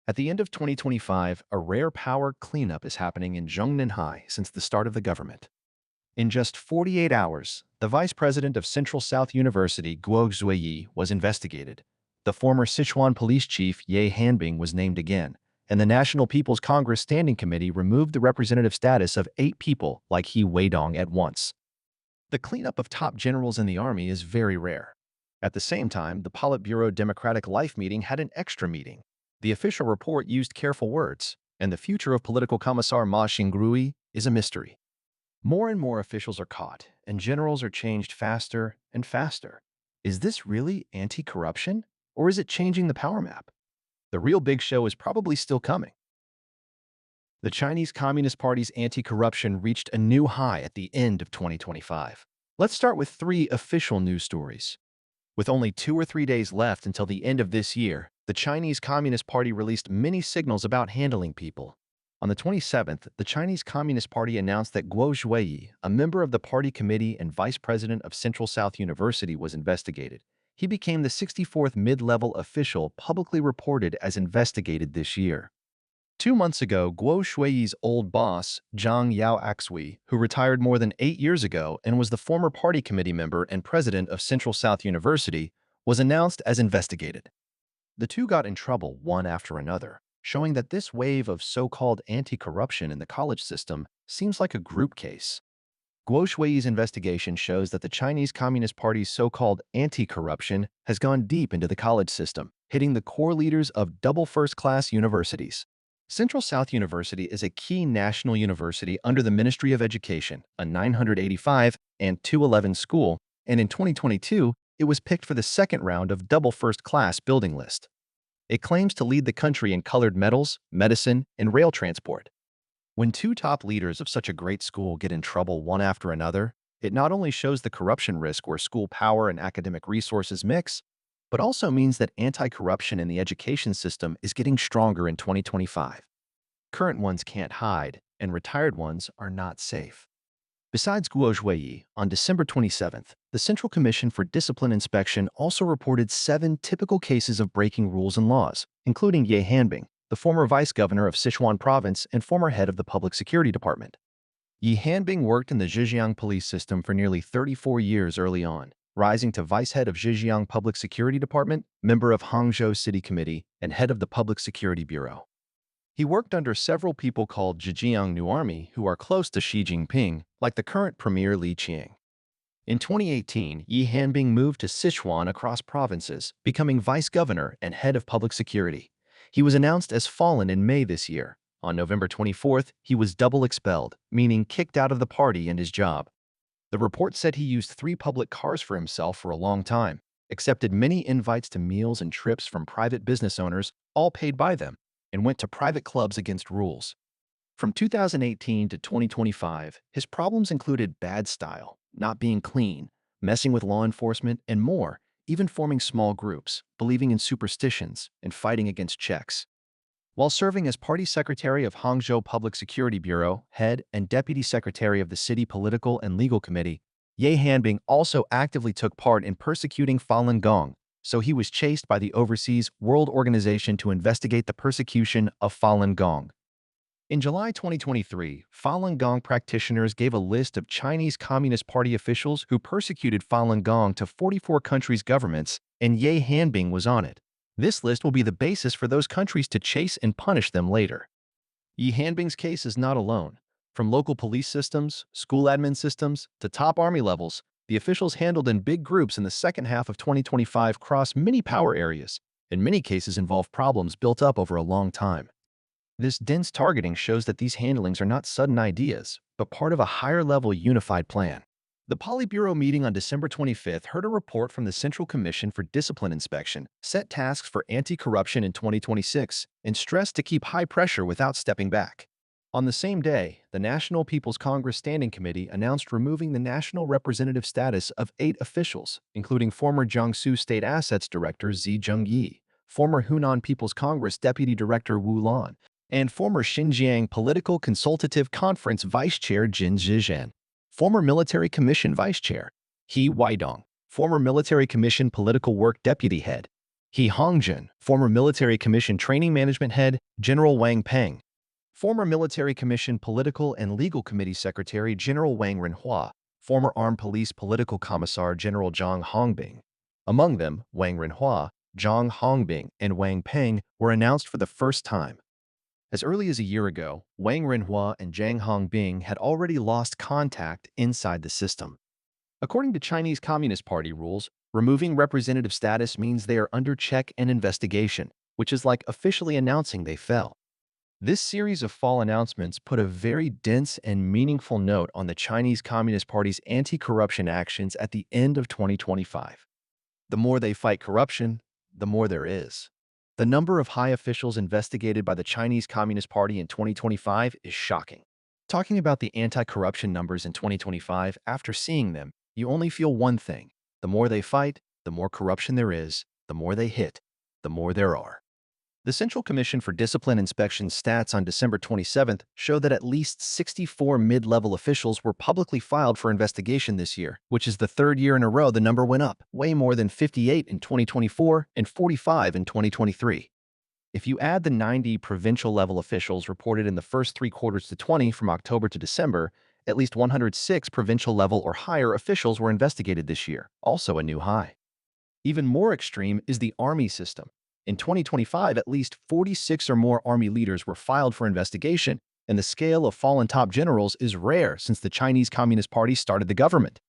At the end of 2025, a rare power cleanup is happening in Zhongnanhai since the start of the government. In just 48 hours, the vice president of Central South University, Guo Zuiyi, was investigated. The former Sichuan police chief, Ye Hanbing, was named again, and the National People's Congress Standing Committee removed the representative status of 8 people like He Weidong at once. The cleanup of top generals in the army is very rare. At the same time, the Politburo Democratic Life meeting had an extra meeting. The official report used careful words, and the future of political commissar Ma Xingrui is a mystery. More and more officials are caught, and generals are changed faster and faster. Is this really anti-corruption, or is it changing the power map? The real big show is probably still coming. The Chinese Communist Party's anti-corruption reached a new high at the end of 2025. Let's start with 3 official news stories. With only 2 or 3 days left until the end of this year, the Chinese Communist Party released many signals about handling people. On the 27th, the Chinese Communist Party announced that Guo Zuiyi, a member of the party committee and vice president of Central South University, was investigated. He became the 64th mid-level official publicly reported as investigated this year. 2 months ago, Guo Shuiyi's old boss, Zhang Yaoaxui, who retired more than 8 years ago and was the former party committee member and president of Central South University, was announced as investigated. The two got in trouble one after another, showing that this wave of so-called anti-corruption in the college system seems like a group case. Guo Shuiyi's investigation shows that the Chinese Communist Party's so-called anti-corruption has gone deep into the college system, hitting the core leaders of double first-class universities. Central South University is a key national university under the Ministry of Education, a 985 and 211 school, and in 2022, it was picked for the second round of double first-class building list. It claims to lead the country in colored metals, medicine, and rail transport. When 2 top leaders of such a great school get in trouble one after another, it not only shows the corruption risk where school power and academic resources mix, but also means that anti-corruption in the education system is getting stronger in 2025. Current ones can't hide, and retired ones are not safe. Besides Guo Zhuiyi, on December 27th, the Central Commission for Discipline Inspection also reported 7 typical cases of breaking rules and laws, including Ye Hanbing, the former vice governor of Sichuan province and former head of the Public Security Department. Ye Hanbing worked in the Zhejiang police system for nearly 34 years early on, rising to vice head of Zhejiang Public Security Department, member of Hangzhou City Committee, and head of the Public Security Bureau. He worked under several people called Zhejiang New Army who are close to Xi Jinping, like the current premier Li Qiang. In 2018, Ye Hanbing moved to Sichuan across provinces, becoming vice governor and head of public security. He was announced as fallen in May this year. On November 24th, he was double expelled, meaning kicked out of the party and his job. The report said he used 3 public cars for himself for a long time, accepted many invites to meals and trips from private business owners, all paid by them, and went to private clubs against rules. From 2018 to 2025, his problems included bad style, not being clean, messing with law enforcement, and more, even forming small groups, believing in superstitions, and fighting against checks. While serving as party secretary of Hangzhou Public Security Bureau, head and deputy secretary of the city political and legal committee, Ye Hanbing also actively took part in persecuting Falun Gong, so he was chased by the Overseas World Organization to investigate the persecution of Falun Gong. In July 2023, Falun Gong practitioners gave a list of Chinese Communist Party officials who persecuted Falun Gong to 44 countries' governments, and Ye Hanbing was on it. This list will be the basis for those countries to chase and punish them later. Ye Hanbing's case is not alone. From local police systems, school admin systems, to top army levels, the officials handled in big groups in the second half of 2025 cross many power areas. In many cases involve problems built up over a long time. This dense targeting shows that these handlings are not sudden ideas, but part of a higher-level unified plan. The Politburo meeting on December 25th heard a report from the Central Commission for Discipline Inspection, set tasks for anti-corruption in 2026, and stressed to keep high pressure without stepping back. On the same day, the National People's Congress Standing Committee announced removing the national representative status of 8 officials, including former Jiangsu State Assets Director Zi Zhengyi, former Hunan People's Congress Deputy Director Wu Lan, and former Xinjiang Political Consultative Conference Vice Chair Jin Zhizhan, former Military Commission Vice Chair He Weidong, former Military Commission Political Work Deputy Head He Hongjun, former Military Commission Training Management Head, General Wang Peng. Former Military Commission Political and Legal Committee Secretary General Wang Renhua, former Armed Police Political Commissar General Zhang Hongbing. Among them, Wang Renhua, Zhang Hongbing, and Wang Peng were announced for the first time. As early as a year ago, Wang Renhua and Zhang Hongbing had already lost contact inside the system. According to Chinese Communist Party rules, removing representative status means they are under check and investigation, which is like officially announcing they fell. This series of fall announcements put a very dense and meaningful note on the Chinese Communist Party's anti-corruption actions at the end of 2025. The more they fight corruption, the more there is. The number of high officials investigated by the Chinese Communist Party in 2025 is shocking. Talking about the anti-corruption numbers in 2025, after seeing them, you only feel one thing. The more they fight, the more corruption there is, the more they hit, the more there are. The Central Commission for Discipline Inspection stats on December 27th show that at least 64 mid-level officials were publicly filed for investigation this year, which is the third year in a row the number went up, way more than 58 in 2024 and 45 in 2023. If you add the 90 provincial-level officials reported in the first 3 quarters to 20 from October to December, at least 106 provincial-level or higher officials were investigated this year, also a new high. Even more extreme is the army system. In 2025, at least 46 or more army leaders were filed for investigation, and the scale of fallen top generals is rare since the Chinese Communist Party started the government.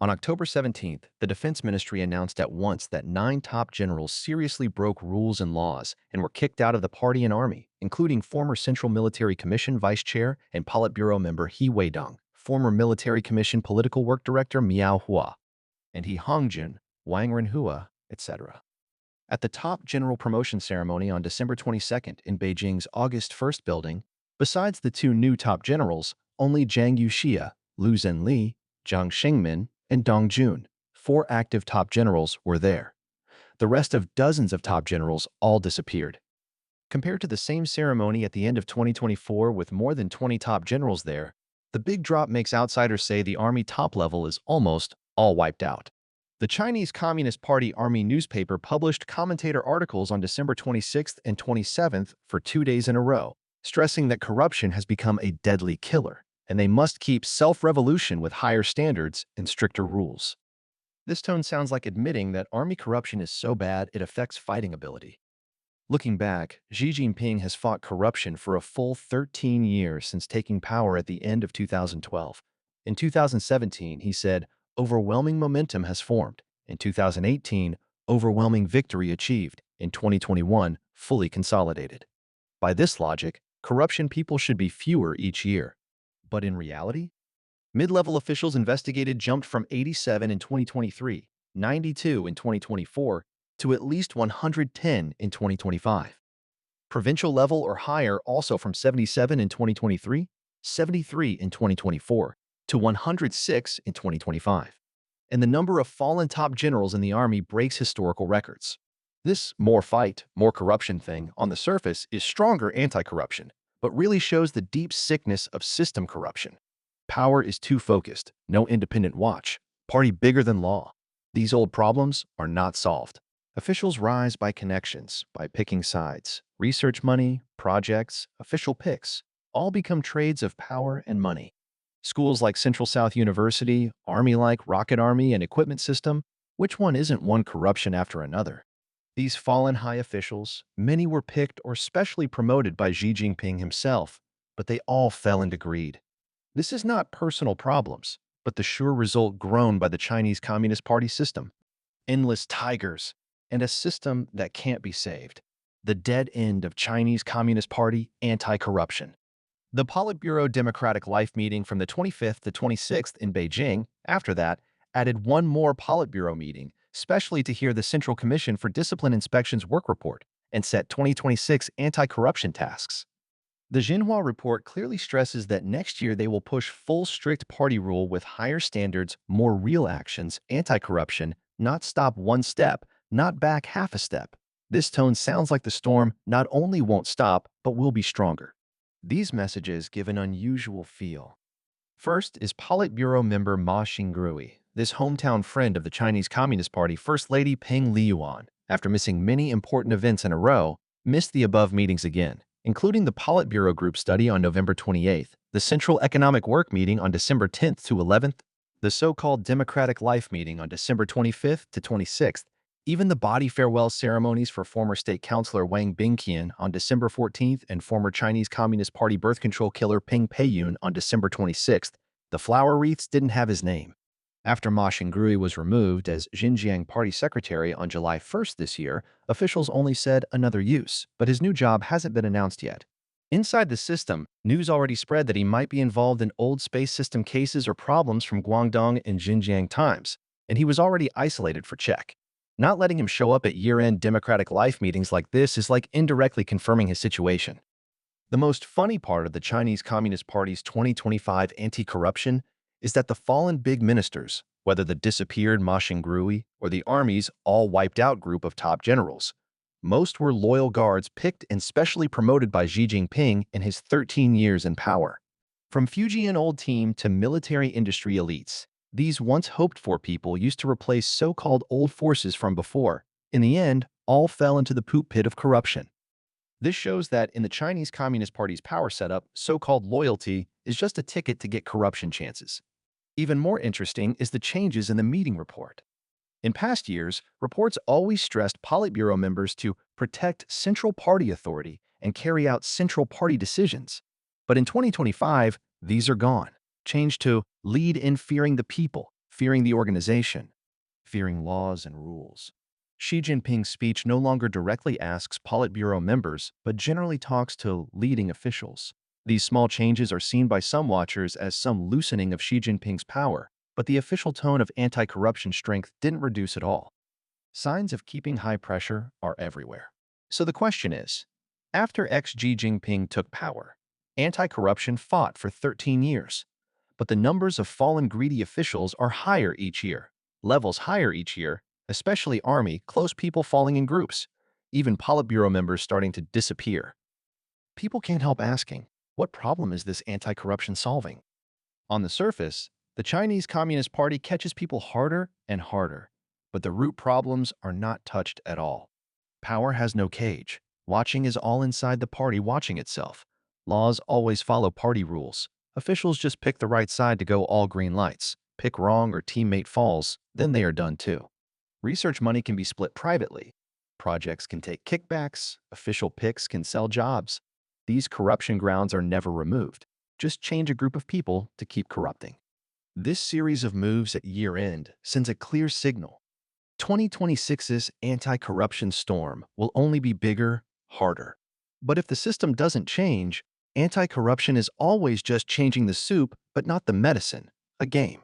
On October 17th, the Defense Ministry announced at once that 9 top generals seriously broke rules and laws and were kicked out of the party and army, including former Central Military Commission Vice Chair and Politburo member He Weidong, former Military Commission Political Work Director Miao Hua, and He Hongjun, Wang Renhua, etc. At the top general promotion ceremony on December 22nd in Beijing's August 1st building, besides the 2 new top generals, only Zhang Yuxia, Lu Zhenli, Zhang Shengmin, and Dong Jun, 4 active top generals, were there. The rest of dozens of top generals all disappeared. Compared to the same ceremony at the end of 2024 with more than 20 top generals there, the big drop makes outsiders say the army top level is almost all wiped out. The Chinese Communist Party Army newspaper published commentator articles on December 26th and 27th for 2 days in a row, stressing that corruption has become a deadly killer, and they must keep self-revolution with higher standards and stricter rules. This tone sounds like admitting that army corruption is so bad it affects fighting ability. Looking back, Xi Jinping has fought corruption for a full 13 years since taking power at the end of 2012. In 2017, he said, "Overwhelming momentum has formed." In 2018, "Overwhelming victory achieved." In 2021, "Fully consolidated." By this logic, corruption people should be fewer each year. But in reality, mid-level officials investigated jumped from 87 in 2023, 92 in 2024, to at least 110 in 2025. Provincial level or higher also from 77 in 2023, 73 in 2024, to 106 in 2025. And the number of fallen top generals in the army breaks historical records. This more fight, more corruption thing on the surface is stronger anti-corruption, but really shows the deep sickness of system corruption. Power is too focused, no independent watch, party bigger than law. These old problems are not solved. Officials rise by connections, by picking sides. Research money, projects, official picks, all become trades of power and money. Schools like Central South University, Army like Rocket Army and Equipment System, which one isn't one corruption after another? These fallen high officials, many were picked or specially promoted by Xi Jinping himself, but they all fell into greed. This is not personal problems, but the sure result grown by the Chinese Communist Party system. Endless tigers, and a system that can't be saved. The dead end of Chinese Communist Party anti-corruption. The Politburo Democratic Life meeting from the 25th to 26th in Beijing, after that, added one more Politburo meeting, specially to hear the Central Commission for Discipline Inspection's work report and set 2026 anti-corruption tasks. The Xinhua report clearly stresses that next year they will push full strict party rule with higher standards, more real actions, anti-corruption, not stop one step, not back half a step. This tone sounds like the storm not only won't stop, but will be stronger. These messages give an unusual feel. First is Politburo member Ma Xingrui, this hometown friend of the Chinese Communist Party First Lady Peng Liyuan, after missing many important events in a row, missed the above meetings again, including the Politburo Group study on November 28th, the Central Economic Work meeting on December 10th to 11th, the so-called Democratic Life meeting on December 25th to 26th, even the body farewell ceremonies for former State Councilor Wang Bingqian on December 14th and former Chinese Communist Party birth control killer Peng Peiyun on December 26th, the flower wreaths didn't have his name. After Ma Xingrui was removed as Xinjiang Party Secretary on July 1st this year, officials only said another use, but his new job hasn't been announced yet. Inside the system, news already spread that he might be involved in old space system cases or problems from Guangdong and Xinjiang times, and he was already isolated for check. Not letting him show up at year-end Democratic Life meetings like this is like indirectly confirming his situation. The most funny part of the Chinese Communist Party's 2025 anti-corruption is that the fallen big ministers, whether the disappeared Ma Xingrui or the army's all-wiped-out group of top generals, most were loyal guards picked and specially promoted by Xi Jinping in his 13 years in power. From Fujian old team to military industry elites, these once hoped-for people used to replace so-called old forces from before. In the end, all fell into the poop pit of corruption. This shows that in the Chinese Communist Party's power setup, so-called loyalty is just a ticket to get corruption chances. Even more interesting is the changes in the meeting report. In past years, reports always stressed Politburo members to protect central party authority and carry out central party decisions. But in 2025, these are gone, changed to lead in fearing the people, fearing the organization, fearing laws and rules. Xi Jinping's speech no longer directly asks Politburo members, but generally talks to leading officials. These small changes are seen by some watchers as some loosening of Xi Jinping's power, but the official tone of anti-corruption strength didn't reduce at all. Signs of keeping high pressure are everywhere. So the question is, after Xi Jinping took power, anti-corruption fought for 13 years, but the numbers of fallen greedy officials are higher each year, levels higher each year, especially army, close people falling in groups, even Politburo members starting to disappear. People can't help asking, what problem is this anti-corruption solving? On the surface, the Chinese Communist Party catches people harder and harder, but the root problems are not touched at all. Power has no cage. Watching is all inside the party watching itself. Laws always follow party rules. Officials just pick the right side to go all green lights. Pick wrong or teammate falls, then they are done too. Research money can be split privately. Projects can take kickbacks. Official picks can sell jobs. These corruption grounds are never removed. Just change a group of people to keep corrupting. This series of moves at year-end sends a clear signal. 2026's anti-corruption storm will only be bigger, harder. But if the system doesn't change, anti-corruption is always just changing the soup, but not the medicine, a game.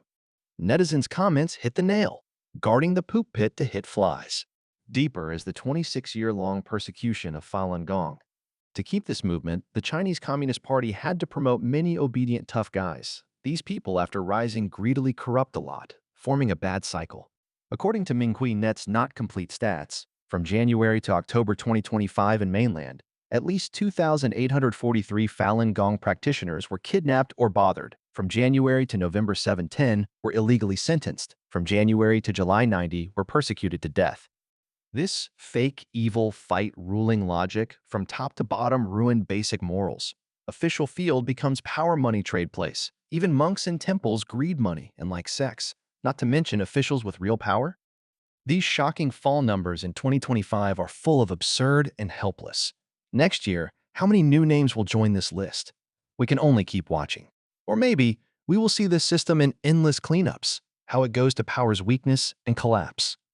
Netizens' comments hit the nail, guarding the poop pit to hit flies. Deeper is the 26-year-long persecution of Falun Gong. To keep this movement, the Chinese Communist Party had to promote many obedient tough guys. These people, after rising, greedily corrupt a lot, forming a bad cycle. According to Minghui Net's not complete stats, from January to October 2025 in mainland, at least 2,843 Falun Gong practitioners were kidnapped or bothered. From January to November 710 were illegally sentenced. From January to July 90 were persecuted to death. This fake, evil, fight-ruling logic from top to bottom ruined basic morals. Official field becomes power money trade place. Even monks in temples greed money and like sex, not to mention officials with real power. These shocking fall numbers in 2025 are full of absurd and helpless. Next year, how many new names will join this list? We can only keep watching. Or maybe we will see this system in endless cleanups, how it goes to power's weakness and collapse.